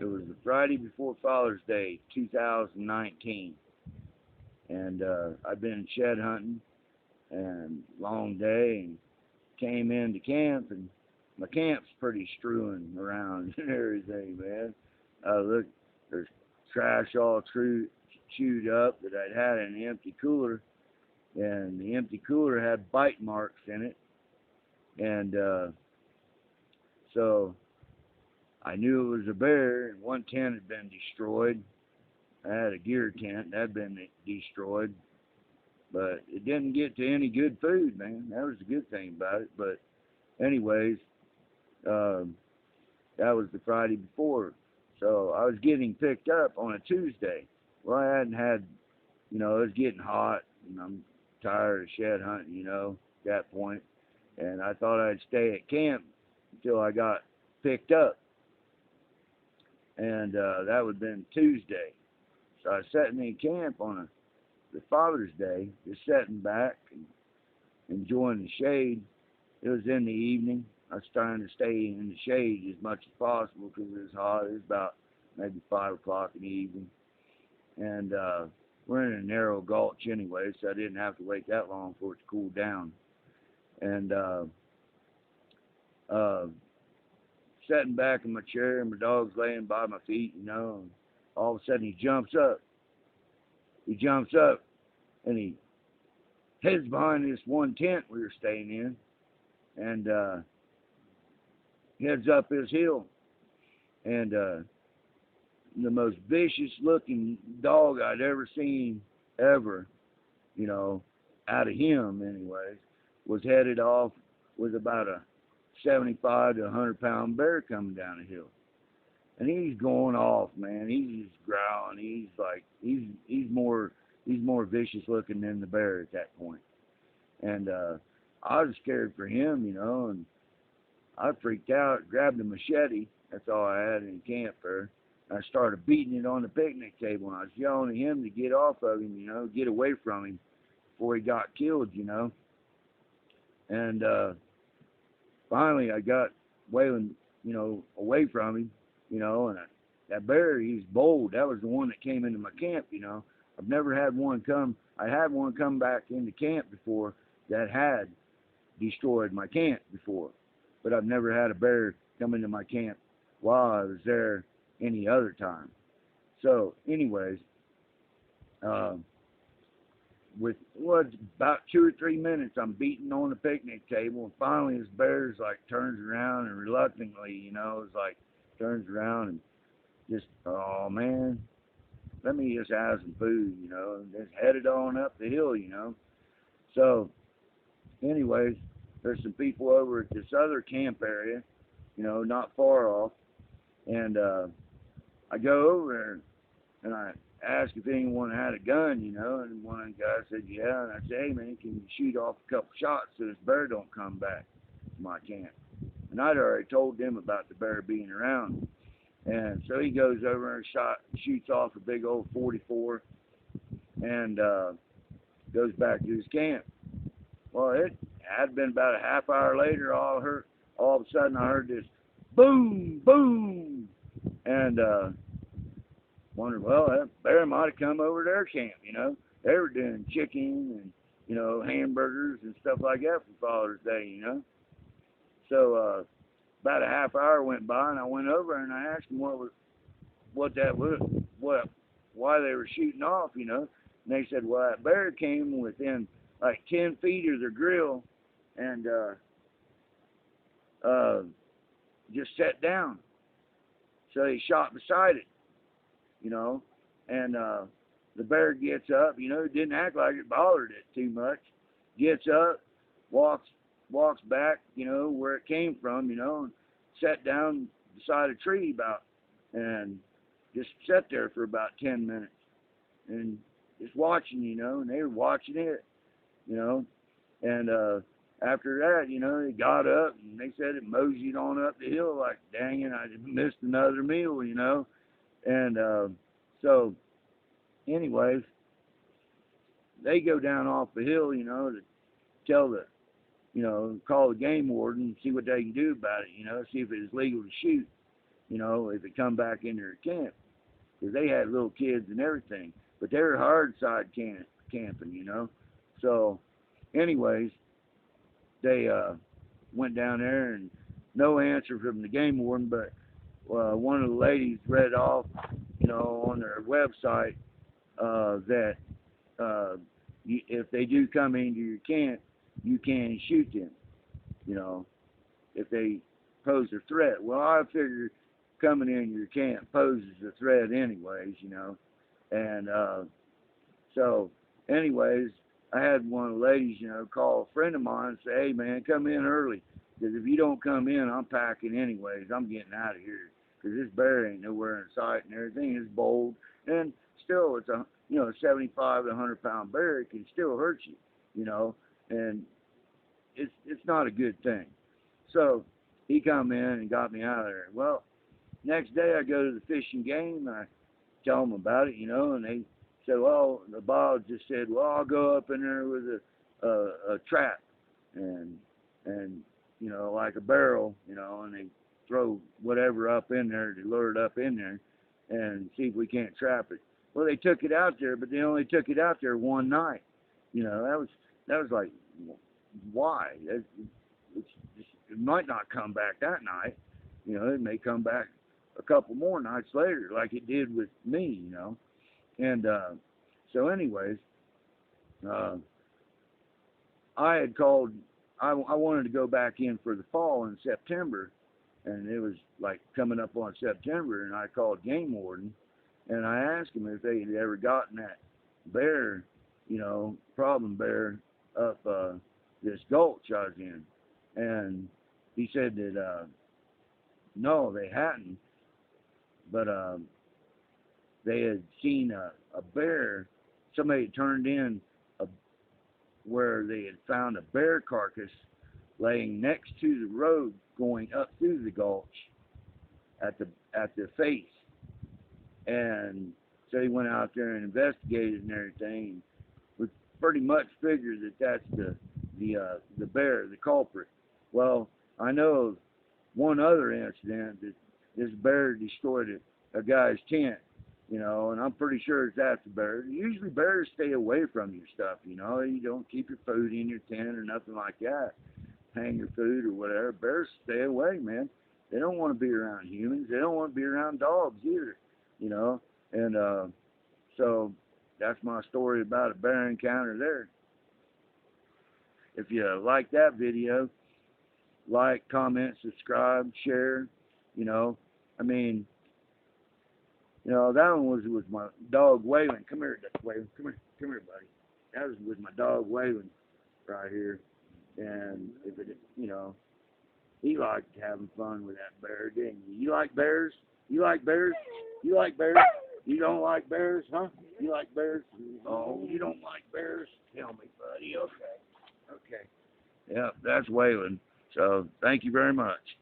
It was the Friday before Father's Day, 2019, and I've been shed hunting and long day, and came into camp, and my camp's pretty strewn around and everything, man. Look, there's trash all chewed up that I'd had in the empty cooler, and the empty cooler had bite marks in it, and so I knew it was a bear, and one tent had been destroyed. I had a gear tent that had been destroyed, but it didn't get to any good food, man. That was the good thing about it. But anyways, that was the Friday before. So I was getting picked up on a Tuesday. Well, I hadn't had, it was getting hot, and I'm tired of shed hunting, at that point. And I thought I'd stay at camp until I got picked up. And that would have been Tuesday. So I was sitting in camp on the Father's Day, just sitting back and enjoying the shade. It was in the evening. I was trying to stay in the shade as much as possible because it was hot. It was about maybe 5 o'clock in the evening. And we're in a narrow gulch anyway, so I didn't have to wait that long for it to cool down. And sitting back in my chair, and my dog's laying by my feet, and all of a sudden he jumps up. He jumps up, and he heads behind this one tent we were staying in, and heads up this hill. And the most vicious looking dog I'd ever seen, ever, out of him anyways, was headed off with about a 75 to 100-pound bear coming down the hill. And he's going off, man. He's just growling. He's like, he's more vicious looking than the bear at that point. And I was scared for him, and I freaked out, grabbed a machete. That's all I had in camp there. I started beating it on the picnic table, and I was yelling at him to get off of him, get away from him before he got killed, And finally I got Waylon, away from him, and that bear, he's bold. That was the one that came into my camp, I've never had one come. I had one come back into camp before that had destroyed my camp before, but I've never had a bear come into my camp while I was there any other time. So anyways, with about 2 or 3 minutes, I'm beating on the picnic table, and finally this bear's like turns around, and reluctantly, it's like turns around and just, oh man, let me just have some food, and just headed on up the hill, So anyways, there's some people over at this other camp area, not far off, and I go over there and I asked if anyone had a gun, and one of the guys said, yeah, and I said, hey man, can you shoot off a couple shots so this bear don't come back to my camp? And I'd already told them about the bear being around. And so he goes over and shoots off a big old 44 and goes back to his camp. Well, it had been about a half hour later, all of a sudden I heard this boom, boom, and wondered, well, that bear might have come over to their camp, They were doing chicken and, hamburgers and stuff like that for Father's Day, So about a half hour went by, and I went over and I asked them what that was, why they were shooting off, And they said, well, that bear came within like 10 feet of their grill and just sat down. So he shot beside it, and the bear gets up, it didn't act like it bothered it too much. Gets up, walks back, where it came from, and sat down beside a tree and just sat there for about 10 minutes and just watching, and they were watching it, and after that, they got up and they said it moseyed on up the hill like, dang it, I just missed another meal, and so anyways, they go down off the hill, to tell call the game warden and see what they can do about it, see if it is legal to shoot, you know, if it come back in their camp, because they had little kids and everything, but they were hard side camping, you know. So, anyways, they went down there and no answer from the game warden, but one of the ladies read off, you know, on their website that if they do come into your camp, you can shoot them, you know, if they pose a threat. Well, I figured coming in your camp poses a threat anyways, you know. And so, anyways, I had one of the ladies, you know, call a friend of mine and say, hey, man, come in early. Because if you don't come in, I'm packing anyways. I'm getting out of here. Because this bear ain't nowhere in sight and everything is bold. And still, it's a, you know, 75 to 100-pound bear. It can still hurt you, you know. And it's not a good thing. So he come in and got me out of there. Well, next day I go to the Fish and Game and I tell them about it, you know, and they said, well, the boss just said, well, I'll go up in there with a trap and you know, like a barrel, you know, and they throw whatever up in there to lure it up in there and see if we can't trap it. Well, they took it out there, but they only took it out there one night. You know, that was like, why? It might not come back that night. You know, it may come back a couple more nights later, like it did with me, you know. And so anyways, I had called, I wanted to go back in for the fall in September, and it was like coming up on September, and I called game warden, and I asked him if they had ever gotten that bear, you know, problem bear up this gulch I was in. And he said that, no, they hadn't, but they had seen a bear. Somebody had turned in where they had found a bear carcass laying next to the road going up through the gulch at the face. And so he went out there and investigated and everything. We pretty much figured that that's the bear, the culprit. Well, I know of one other incident that this bear destroyed a guy's tent, you know, and I'm pretty sure that's the bear. Usually bears stay away from your stuff, you know. You don't keep your food in your tent or nothing like that. Hang your food or whatever. Bears stay away, man. They don't want to be around humans. They don't want to be around dogs either, you know. And so that's my story about a bear encounter there. If you like that video, like, comment, subscribe, share, you know. I mean, you know, that one was with my dog Waylon. Come here, Waylon. Come here, buddy. That was with my dog Waylon right here. And if it, you know, he liked having fun with that bear, didn't you? You like bears? You like bears? You like bears? You don't like bears, huh? You like bears? Oh, you don't like bears? Tell me, buddy. Okay. Okay. Yeah, that's Waylon. So thank you very much.